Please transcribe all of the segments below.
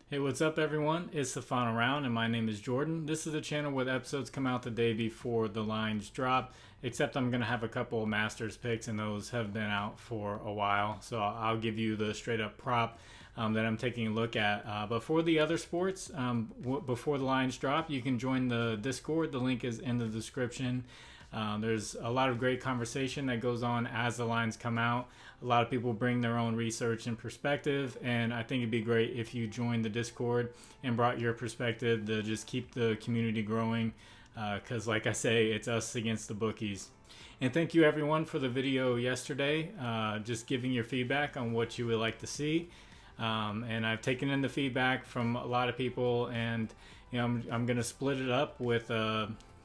Hey, what's up, everyone? It's the final round, and my name is Jordan. This is a channel where the episodes come out the day before the lines drop, except I'm going to have a couple of Masters picks, and those have been out for a while. So I'll give you the straight up prop that I'm taking a look at. But for the other sports, before the lines drop, you can join the Discord. The link is in the description. There's a lot of great conversation that goes on as the lines come out. A lot of people bring their own research and perspective, and I think it'd be great if you joined the Discord and brought your perspective to just keep the community growing, because like I say, it's us against the bookies. And thank you everyone for the video yesterday, just giving your feedback on what you would like to see. And I've taken in the feedback from a lot of people, and I'm going to split it up with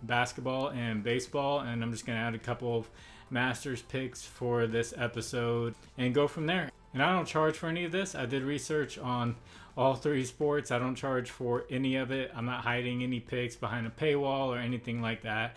basketball and baseball, and I'm just going to add a couple of Masters picks for this episode and go from there. And I don't charge for any of this. I did research on all three sports. I don't charge for any of it. I'm not hiding any picks behind a paywall or anything like that.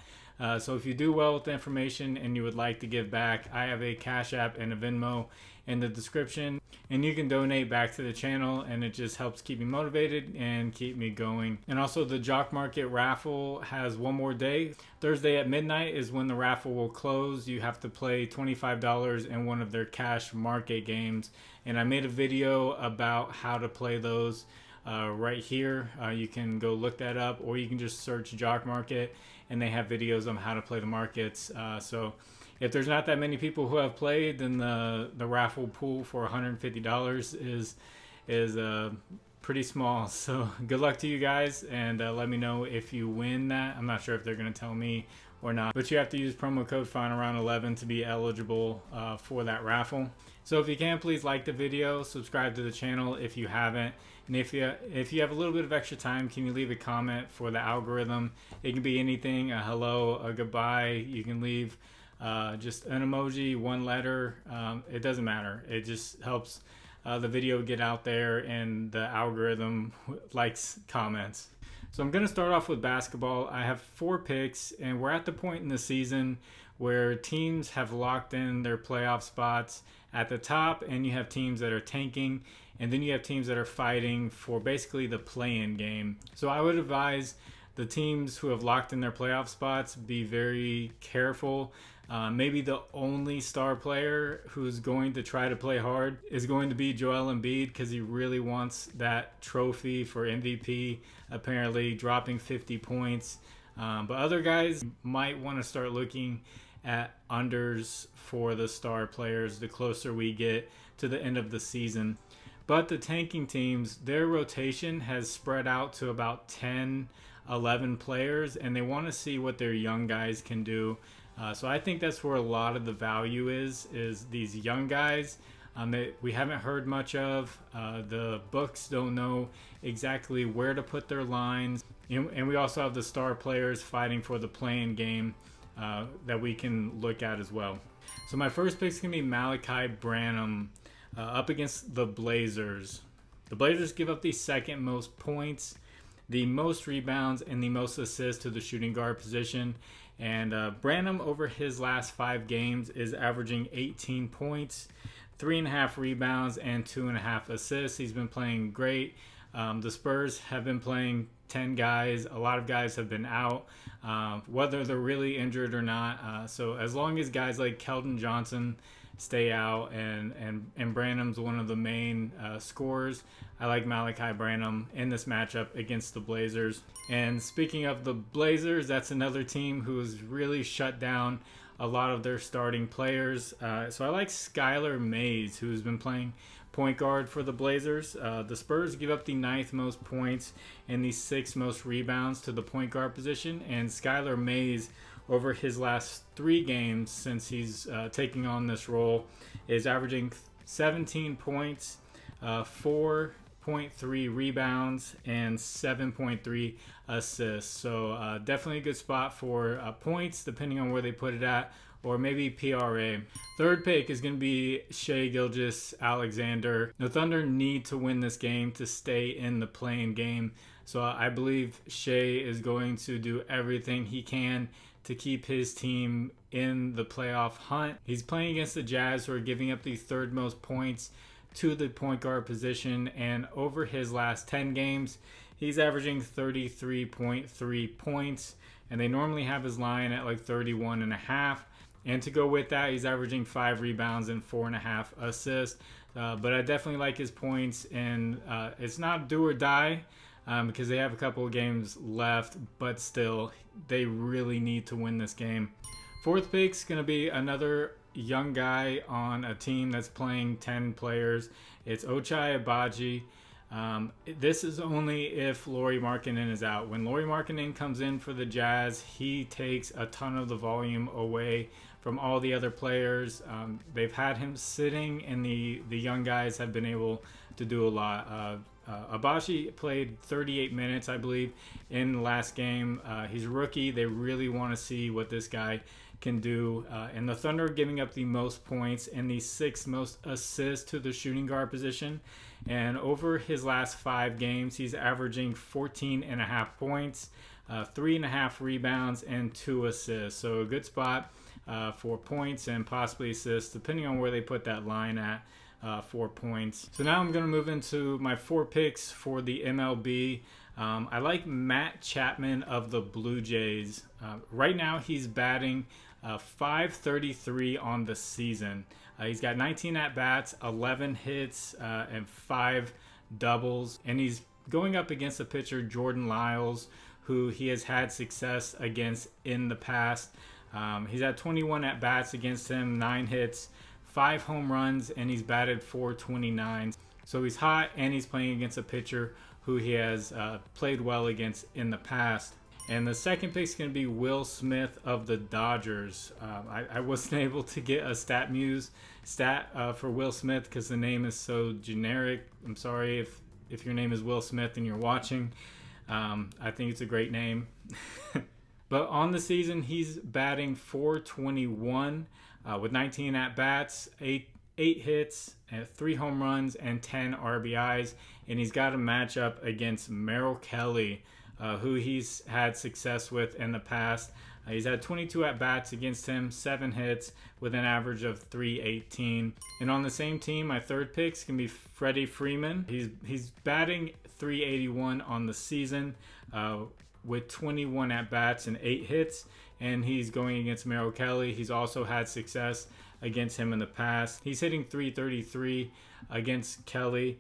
So if you do well with the information and you would like to give back, I have a Cash App and a Venmo in the description, and you can donate back to the channel, and it just helps keep me motivated and keep me going. And also, the Jock Market raffle has one more day. Thursday at midnight is when the raffle will close. You have to play $25 in one of their cash market games, and I made a video about how to play those right here. You can go look that up, or you can just search Jock Market, and they have videos on how to play the markets. So if there's not that many people who have played, then the raffle pool for $150 is pretty small. So good luck to you guys, and let me know if you win that. I'm not sure if they're going to tell me or not, but you have to use promo code FINALROUND11 to be eligible for that raffle. So if you can, please like the video, subscribe to the channel if you haven't, and if you have a little bit of extra time, can you leave a comment for the algorithm? It can be anything, a hello, a goodbye. You can leave just an emoji, one letter. It doesn't matter. It just helps the video get out there, and the algorithm likes comments. So I'm going to start off with basketball. I have 4 picks, and we're at the point in the season where teams have locked in their playoff spots at the top, and you have teams that are tanking, and then you have teams that are fighting for basically the play-in game. So I would advise the teams who have locked in their playoff spots be very careful. Maybe the only star player who's going to try to play hard is going to be Joel Embiid, because he really wants that trophy for MVP, apparently dropping 50 points. But other guys might want to start looking at unders for the star players the closer we get to the end of the season. But the tanking teams, their rotation has spread out to about 10, 11 players, and they want to see what their young guys can do. So I think that's where a lot of the value is these young guys that we haven't heard much of. The books don't know exactly where to put their lines. And we also have the star players fighting for the play-in game that we can look at as well. So my first pick is going to be Malachi Branham up against the Blazers. The Blazers give up the second most points, the most rebounds, and the most assists to the shooting guard position. And Branham, over his last 5 games, is averaging 18 points, 3.5 rebounds, and 2.5 assists. He's been playing great. The Spurs have been playing 10 guys. A lot of guys have been out, whether they're really injured or not. So as long as guys like Keldon Johnson stay out, and Branham's one of the main scorers, I like Malachi Branham in this matchup against the Blazers. And speaking of the Blazers, that's another team who's really shut down a lot of their starting players. So I like Skylar Mays, who's been playing point guard for the Blazers. The Spurs give up the 9th most points and the 6th most rebounds to the point guard position, and Skylar Mays, over his last 3 games since he's taking on this role, is averaging 17 points, 4.3 rebounds, and 7.3 assists. So definitely a good spot for points, depending on where they put it at, or maybe PRA. Third pick is going to be Shai Gilgeous-Alexander. The Thunder need to win this game to stay in the play-in game. So I believe Shai is going to do everything he can to keep his team in the playoff hunt. He's playing against the Jazz, who are giving up the 3rd most points to the point guard position, and over his last 10 games, he's averaging 33.3 points, and they normally have his line at like 31.5. And to go with that, he's averaging 5 rebounds and 4.5 assists. But I definitely like his points, and it's not do or die because they have a couple of games left, but still, they really need to win this game. Fourth pick's going to be another young guy on a team that's playing 10 players. It's Ochai Agbaji. This is only if Lauri Markkanen is out. When Lauri Markkanen comes in for the Jazz, he takes a ton of the volume away from all the other players. They've had him sitting, and the young guys have been able to do a lot. Agbaji played 38 minutes, I believe, in the last game. He's a rookie. They really want to see what this guy can do. And the Thunder giving up the most points and the 6th most assists to the shooting guard position. And over his last 5 games, he's averaging 14.5 points, 3.5 rebounds, and 2 assists. So a good spot for points and possibly assists, depending on where they put that line at. 4 points. So now I'm going to move into my 4 picks for the MLB. I like Matt Chapman of the Blue Jays. Right now he's batting .533 on the season. He's got 19 at-bats, 11 hits, and 5 doubles. And he's going up against the pitcher Jordan Lyles, who he has had success against in the past. He's had 21 at-bats against him, 9 hits, 5 home runs, and he's batted .429. So he's hot, and he's playing against a pitcher who he has played well against in the past. And the second pick is going to be Will Smith of the Dodgers. I wasn't able to get a stat for Will Smith because the name is so generic. I'm sorry if your name is Will Smith and you're watching. I think it's a great name. But on the season, he's batting .421 with 19 at-bats, 8 hits, 3 home runs, and 10 RBIs. And he's got a matchup against Merrill Kelly, who he's had success with in the past. He's had 22 at-bats against him, 7 hits with an average of .318. And on the same team, my third pick is going to be Freddie Freeman. He's batting .381 on the season with 21 at-bats and 8 hits. And he's going against Merrill Kelly. He's also had success against him in the past. He's hitting .333 against Kelly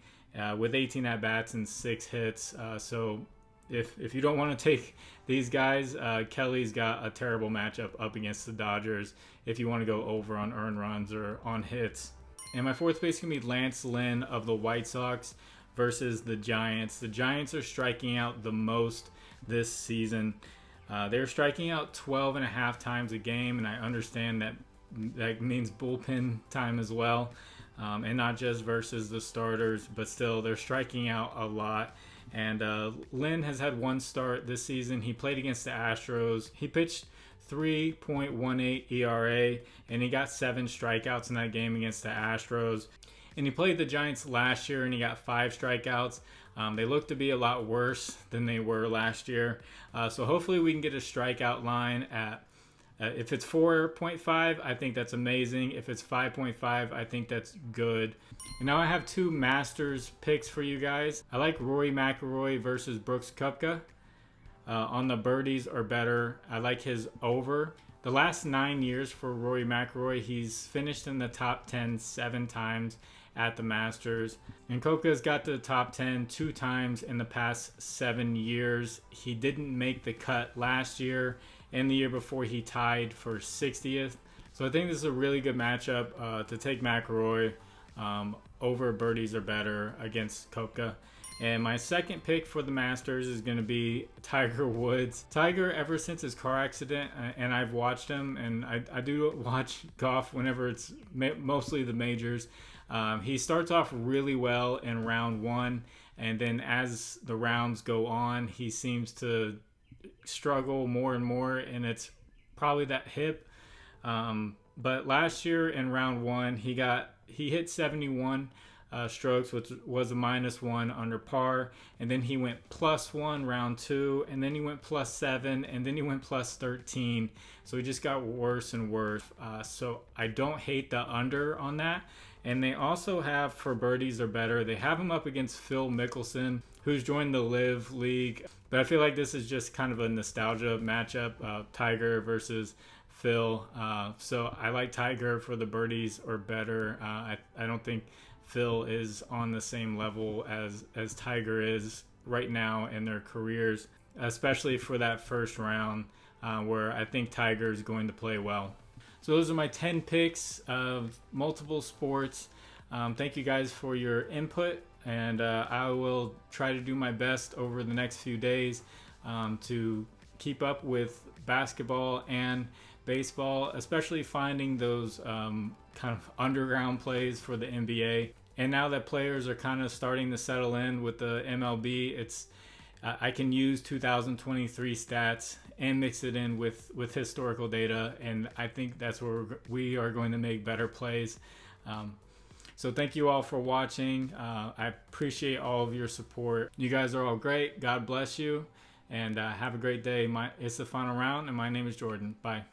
with 18 at-bats and 6 hits. So if you don't want to take these guys, Kelly's got a terrible matchup up against the Dodgers if you want to go over on earned runs or on hits. And my fourth base is going to be Lance Lynn of the White Sox versus the Giants. The Giants are striking out the most this season. They're striking out 12.5 times a game, and I understand that means bullpen time as well, and not just versus the starters, but still they're striking out a lot. And Lynn has had 1 start this season. He played against the Astros. He pitched 3.18 ERA, and he got 7 strikeouts in that game against the Astros. And he played the Giants last year, and he got 5 strikeouts. They look to be a lot worse than they were last year. So hopefully we can get a strikeout line at, if it's 4.5, I think that's amazing. If it's 5.5, I think that's good. And now I have 2 Masters picks for you guys. I like Rory McIlroy versus Brooks Koepka. On the birdies or better, I like his over. The last 9 years for Rory McIlroy, he's finished in the top 10 7 times at the Masters. And Koepka's got to the top 10 2 times in the past 7 years. He didn't make the cut last year, and the year before he tied for 60th. So I think this is a really good matchup to take McIlroy over birdies or better against Koepka. And my second pick for the Masters is going to be Tiger Woods. Tiger, ever since his car accident, and I've watched him, and I do watch golf whenever it's mostly the majors. He starts off really well in round 1, and then as the rounds go on, he seems to struggle more and more, and it's probably that hip. But last year in round 1, he hit 71 strokes, which was a -1 under par. And then he went +1 round 2, and then he went +7, and then he went +13. So he just got worse and worse. So I don't hate the under on that. And they also have, for birdies or better, they have him up against Phil Mickelson, who's joined the Live League. But I feel like this is just kind of a nostalgia matchup, Tiger versus Phil. So I like Tiger for the birdies or better. I don't think Phil is on the same level as Tiger is right now in their careers, especially for that first round, where I think Tiger is going to play well. So those are my 10 picks of multiple sports. Thank you guys for your input, and I will try to do my best over the next few days to keep up with basketball and baseball, especially finding those kind of underground plays for the NBA. And now that players are kind of starting to settle in with the MLB, I can use 2023 stats and mix it in with historical data, and I think that's where we are going to make better plays. So thank you all for watching. I appreciate all of your support. You guys are all great. God bless you, and have a great day. It's the final round, and my name is Jordan. Bye.